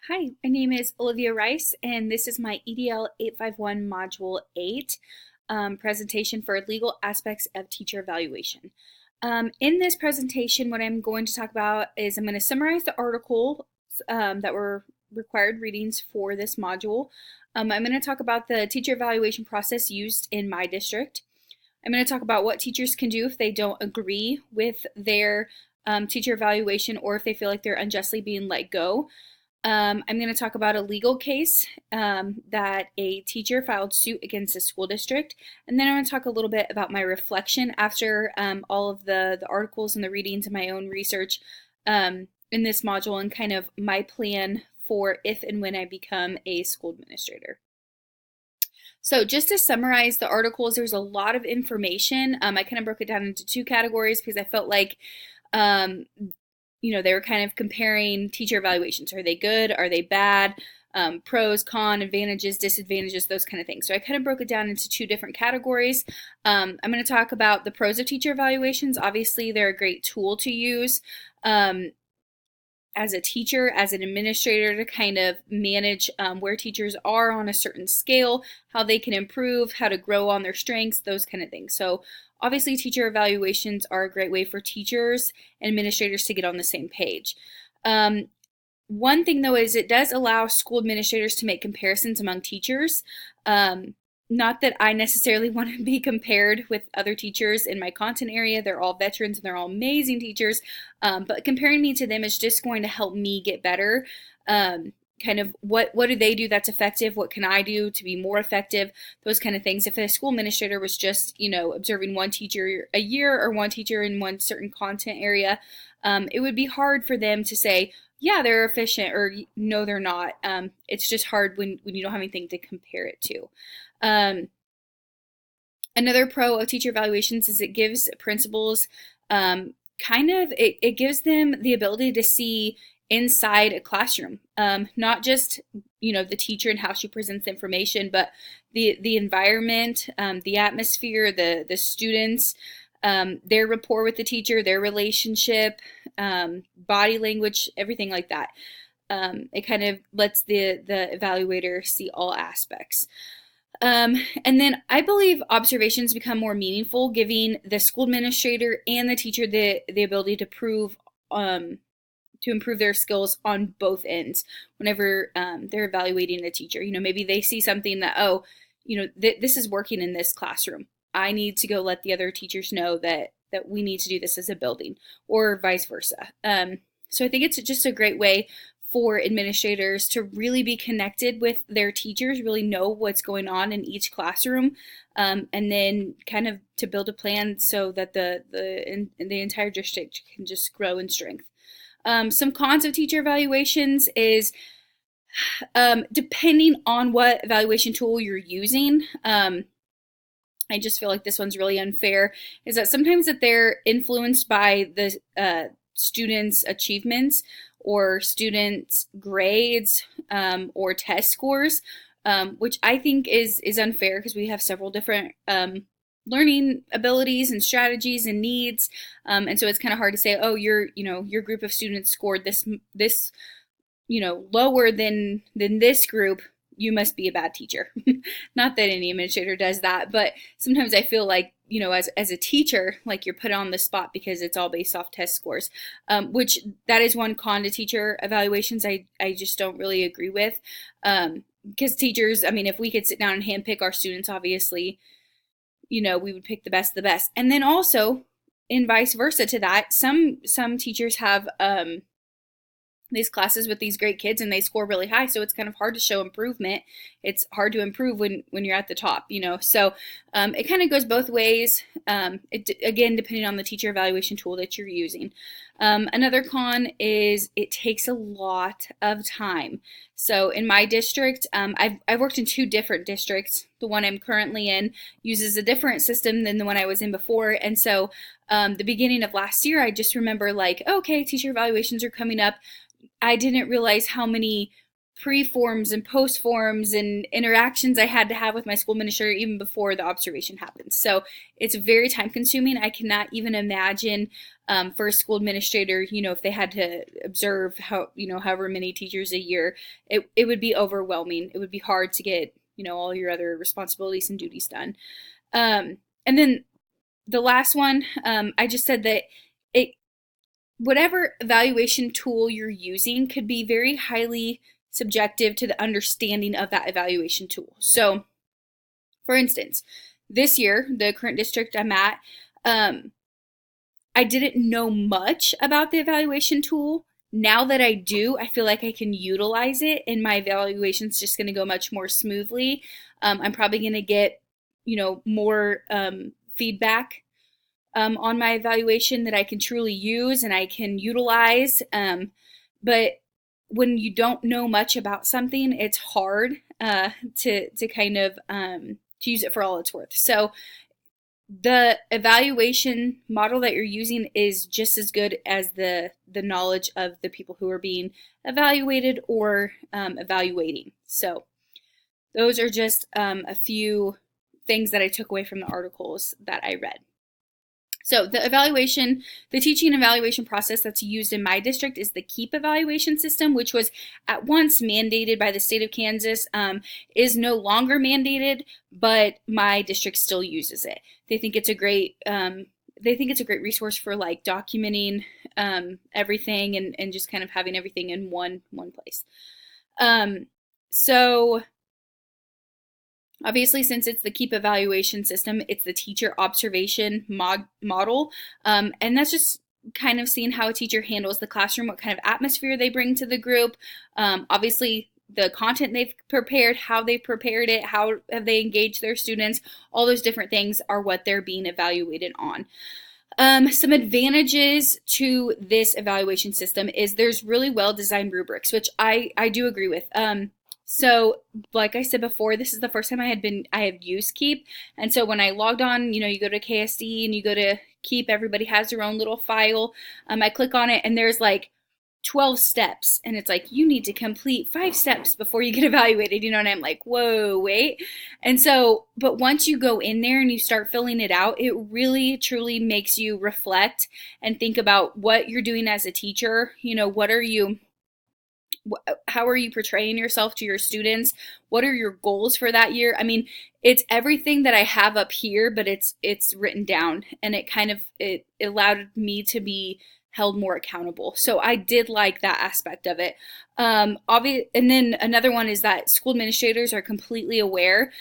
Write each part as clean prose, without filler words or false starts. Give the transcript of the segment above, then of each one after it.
Hi, my name is Olivia Rice, and this is my EDL 851 Module 8 presentation for legal aspects of teacher evaluation. In this presentation, what I'm going to talk about is I'm going to summarize the articles that were required readings for this module. I'm going to talk about the teacher evaluation process used in my district. I'm going to talk about what teachers can do if they don't agree with their teacher evaluation or if they feel like they're unjustly being let go. I'm going to talk about a legal case that a teacher filed suit against a school district. And then I'm going to talk a little bit about my reflection after all of the articles and the readings and my own research in this module and kind of my plan for if and when I become a school administrator. So just to summarize the articles, there's a lot of information. I kind of broke it down into two categories because I felt like they were kind of comparing teacher evaluations. Are they good? Are they bad? Pros, cons, advantages, disadvantages, those kind of things. So I kind of broke it down into two different categories. I'm going to talk about the pros of teacher evaluations. Obviously, they're a great tool to use as a teacher, as an administrator, to kind of manage where teachers are on a certain scale, how they can improve, how to grow on their strengths, those kind of things. So obviously, teacher evaluations are a great way for teachers and administrators to get on the same page. One thing, though, is it does allow school administrators to make comparisons among teachers. Not that I necessarily want to be compared with other teachers in my content area. They're all veterans and they're all amazing teachers. But comparing me to them is just going to help me get better. Kind of what do they do that's effective? What can I do to be more effective? Those kind of things. If a school administrator was just, observing one teacher a year or one teacher in one certain content area, it would be hard for them to say, yeah, they're efficient, or no, they're not. It's just hard when you don't have anything to compare it to. Another pro of teacher evaluations is it gives principals it gives them the ability to see inside a classroom, not just the teacher and how she presents the information, but the environment, the atmosphere, the students, their rapport with the teacher, their relationship, body language, everything like that. It kind of lets the evaluator see all aspects. And then I believe observations become more meaningful, giving the school administrator and the teacher the ability to improve their skills on both ends whenever they're evaluating a teacher. Maybe they see something that, this is working in this classroom. I need to go let the other teachers know that we need to do this as a building, or vice versa. So I think it's just a great way for administrators to really be connected with their teachers, really know what's going on in each classroom, and then kind of to build a plan so that the entire district can just grow in strength. Some cons of teacher evaluations is depending on what evaluation tool you're using. I just feel like this one's really unfair, is that sometimes that they're influenced by the students' achievements or students' grades or test scores, which I think is unfair because we have several different learning abilities and strategies and needs, and so it's kind of hard to say, oh, your group of students scored this lower than this group, you must be a bad teacher. Not that any administrator does that, but sometimes I feel like, as a teacher, like you're put on the spot because it's all based off test scores, which that is one con to teacher evaluations I just don't really agree with. Because teachers, if we could sit down and handpick our students, obviously, we would pick the best of the best. And then also, in vice versa to that, some teachers have these classes with these great kids and they score really high, so it's kind of hard to show improvement. It's hard to improve when you're at the top, so it kind of goes both ways, again, depending on the teacher evaluation tool that you're using. Another con is it takes a lot of time. So in my district, I've worked in two different districts. The one I'm currently in uses a different system than the one I was in before, and so the beginning of last year, I just remember like, okay, teacher evaluations are coming up. I didn't realize how many pre-forms and post-forms and interactions I had to have with my school administrator even before the observation happens. So it's very time consuming. I cannot even imagine for a school administrator, if they had to observe however many teachers a year, it would be overwhelming. It would be hard to get, all your other responsibilities and duties done. And then the last one, I just said that whatever evaluation tool you're using could be very highly subjective to the understanding of that evaluation tool. So, for instance, this year, the current district I'm at, I didn't know much about the evaluation tool. Now that I do, I feel like I can utilize it, and my evaluation's just going to go much more smoothly. I'm probably going to get, more feedback on my evaluation that I can truly use and I can utilize. But when you don't know much about something, it's hard to kind of to use it for all it's worth. So the evaluation model that you're using is just as good as the knowledge of the people who are being evaluated or evaluating. So those are just a few things that I took away from the articles that I read. So the teaching evaluation process that's used in my district is the KEEP evaluation system, which was at once mandated by the state of Kansas, is no longer mandated, but my district still uses it. They think it's a great resource for like documenting everything and just kind of having everything in one place. So obviously, since it's the KEEP evaluation system, it's the teacher observation model. And that's just kind of seeing how a teacher handles the classroom, what kind of atmosphere they bring to the group. Obviously, the content they've prepared, how they've prepared it, how have they engaged their students, all those different things are what they're being evaluated on. Some advantages to this evaluation system is there's really well-designed rubrics, which I do agree with. So like I said before, this is the first time I have used Keep. And so when I logged on, you go to KSD and you go to Keep, everybody has their own little file. I click on it and there's like 12 steps and it's like, you need to complete 5 steps before you get evaluated, and I'm like, whoa, wait. And so, but once you go in there and you start filling it out, it really truly makes you reflect and think about what you're doing as a teacher. How are you portraying yourself to your students? What are your goals for that year? I mean, it's everything that I have up here, but it's written down, and it allowed me to be held more accountable. So I did like that aspect of it. And then another one is that school administrators are completely aware.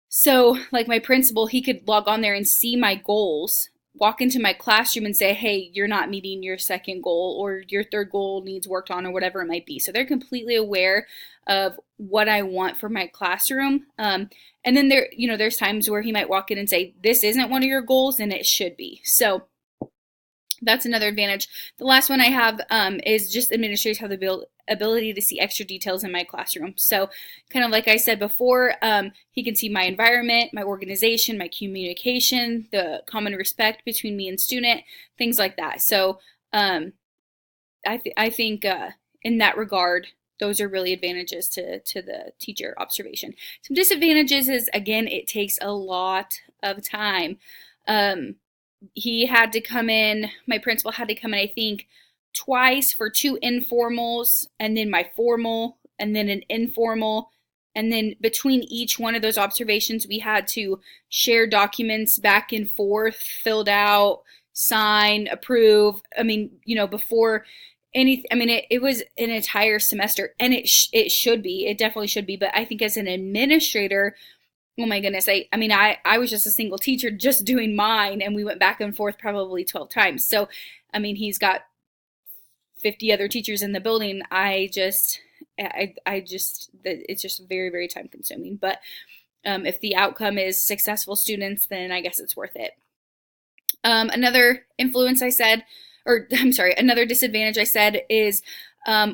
So like my principal, he could log on there and see my goals, walk into my classroom and say, hey, you're not meeting your second goal, or your third goal needs worked on, or whatever it might be. So they're completely aware of what I want for my classroom. And then there's times where he might walk in and say, this isn't one of your goals and it should be. So that's another advantage. The last one I have is just administrators have the ability to see extra details in my classroom. So kind of like I said before, he can see my environment, my organization, my communication, the common respect between me and student, things like that. So I think in that regard, those are really advantages to the teacher observation. Some disadvantages is, again, it takes a lot of time. He had to come in, my principal had to come in, I think, twice for 2 informals, and then my formal, and then an informal. And then between each one of those observations, we had to share documents back and forth, filled out, sign, approve. I mean, before anything, it was an entire semester, and it should be, it definitely should be. But I think as an administrator, oh my goodness, I was just a single teacher just doing mine, and we went back and forth probably 12 times. So, he's got 50 other teachers in the building. It's just very, very time consuming. But if the outcome is successful students, then I guess it's worth it. Another disadvantage I said is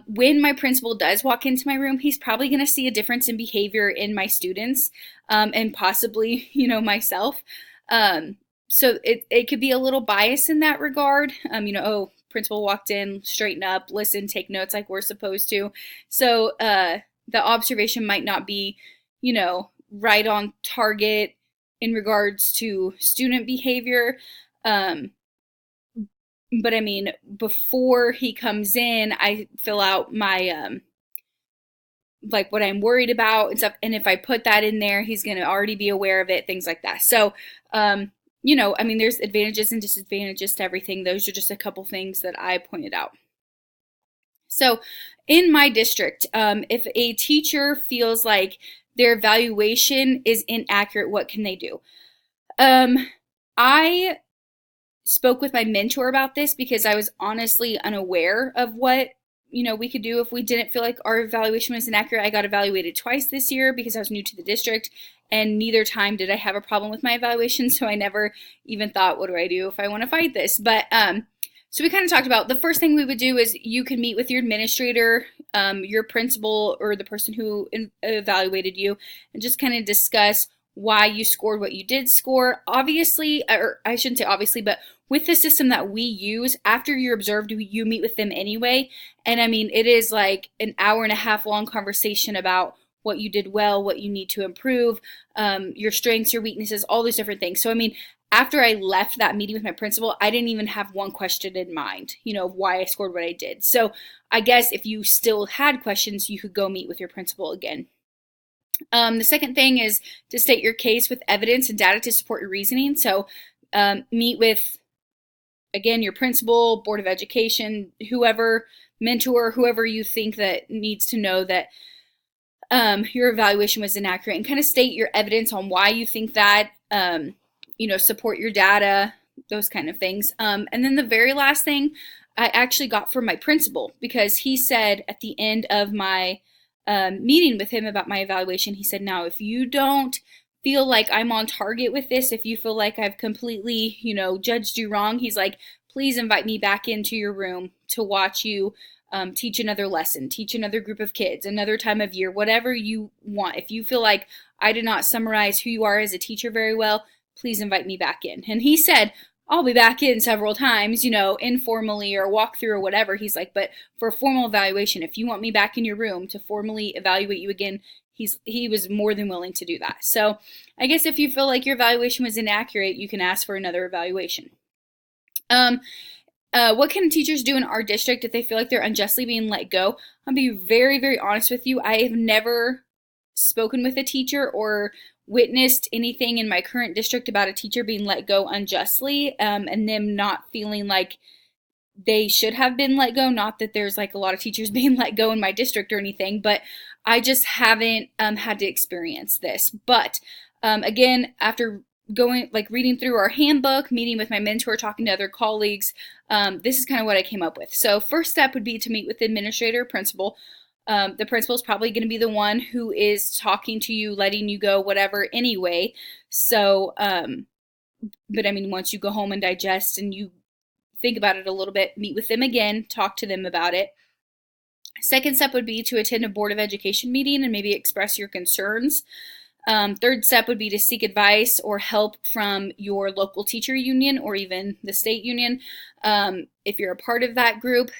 when my principal does walk into my room, he's probably going to see a difference in behavior in my students and possibly, myself. So it could be a little biased in that regard. Principal walked in, straighten up, listen, take notes like we're supposed to. So the observation might not be, right on target in regards to student behavior. But I mean, before he comes in, I fill out my like what I'm worried about and stuff. And if I put that in there, he's going to already be aware of it, things like that. So, I mean, there's advantages and disadvantages to everything. Those are just a couple things that I pointed out. So in my district, if a teacher feels like their evaluation is inaccurate, what can they do? I spoke with my mentor about this because I was honestly unaware of what we could do if we didn't feel like our evaluation was inaccurate. I got evaluated twice this year because I was new to the district, and neither time did I have a problem with my evaluation, so I never even thought, what do I do if I want to fight this? But so we kind of talked about the first thing we would do is you can meet with your administrator, your principal, or the person who evaluated you, and just kind of discuss why you scored what you did score. Obviously, or I shouldn't say obviously, but with the system that we use, after you're observed, you meet with them anyway. And I mean, it is like an hour and a half long conversation about what you did well, what you need to improve, your strengths, your weaknesses, all these different things. So, I mean, after I left that meeting with my principal, I didn't even have one question in mind, why I scored what I did. So I guess if you still had questions, you could go meet with your principal again. The second thing is to state your case with evidence and data to support your reasoning. So meet with, again, your principal, board of education, whoever, mentor, whoever you think that needs to know that your evaluation was inaccurate, and kind of state your evidence on why you think that, support your data, those kind of things. And then the very last thing I actually got from my principal, because he said at the end of my meeting with him about my evaluation, he said, now, if you don't feel like I'm on target with this, if you feel like I've completely, judged you wrong, he's like, please invite me back into your room to watch you teach another lesson, teach another group of kids, another time of year, whatever you want. If you feel like I did not summarize who you are as a teacher very well, please invite me back in. And he said, I'll be back in several times, informally or walk through or whatever. He's like, but for a formal evaluation, if you want me back in your room to formally evaluate you again, he was more than willing to do that. So I guess if you feel like your evaluation was inaccurate, you can ask for another evaluation. What can teachers do in our district if they feel like they're unjustly being let go? I'll be very, very honest with you. I have never spoken with a teacher or witnessed anything in my current district about a teacher being let go unjustly, and them not feeling like they should have been let go. Not that there's like a lot of teachers being let go in my district or anything, but I just haven't had to experience this. But again, after reading through our handbook, meeting with my mentor, talking to other colleagues, this is kind of what I came up with. So first step would be to meet with the administrator, principal. The principal is probably going to be the one who is talking to you, letting you go, whatever, anyway. So, but I mean, once you go home and digest and you think about it a little bit, meet with them again, talk to them about it. Second step would be to attend a Board of Education meeting and maybe express your concerns. Third step would be to seek advice or help from your local teacher union or even the state union. If you're a part of that group,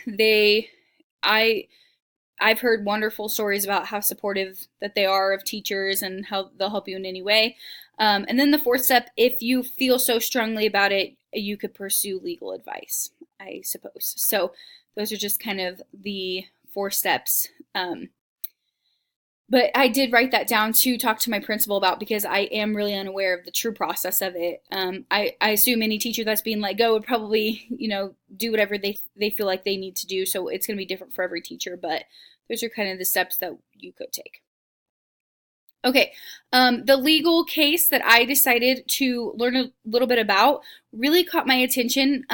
I've heard wonderful stories about how supportive that they are of teachers and how they'll help you in any way. And then the fourth step, if you feel so strongly about it, you could pursue legal advice, I suppose. So those are just kind of the 4 steps. But I did write that down to talk to my principal about, because I am really unaware of the true process of it. I assume any teacher that's being let go would probably, do whatever they feel like they need to do. So it's going to be different for every teacher, but those are kind of the steps that you could take. Okay, the legal case that I decided to learn a little bit about really caught my attention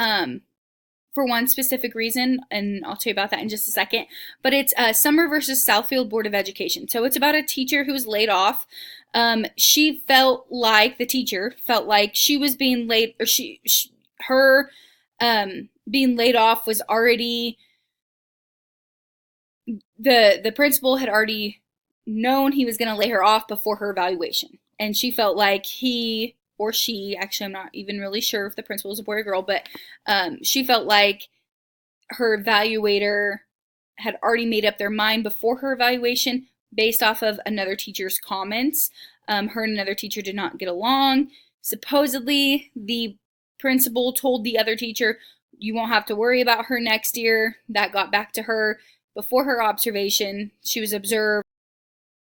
for one specific reason, and I'll tell you about that in just a second. But it's Summer versus Southfield Board of Education. So it's about a teacher who was laid off. The teacher felt like she was being laid, or her being laid off was already, the principal had already known he was going to lay her off before her evaluation. And she felt like he or she, actually I'm not even really sure if the principal was a boy or girl, but she felt like her evaluator had already made up their mind before her evaluation, based off of another teacher's comments. Her and another teacher did not get along. Supposedly, the principal told the other teacher, you won't have to worry about her next year. That got back to her before her observation. She was observed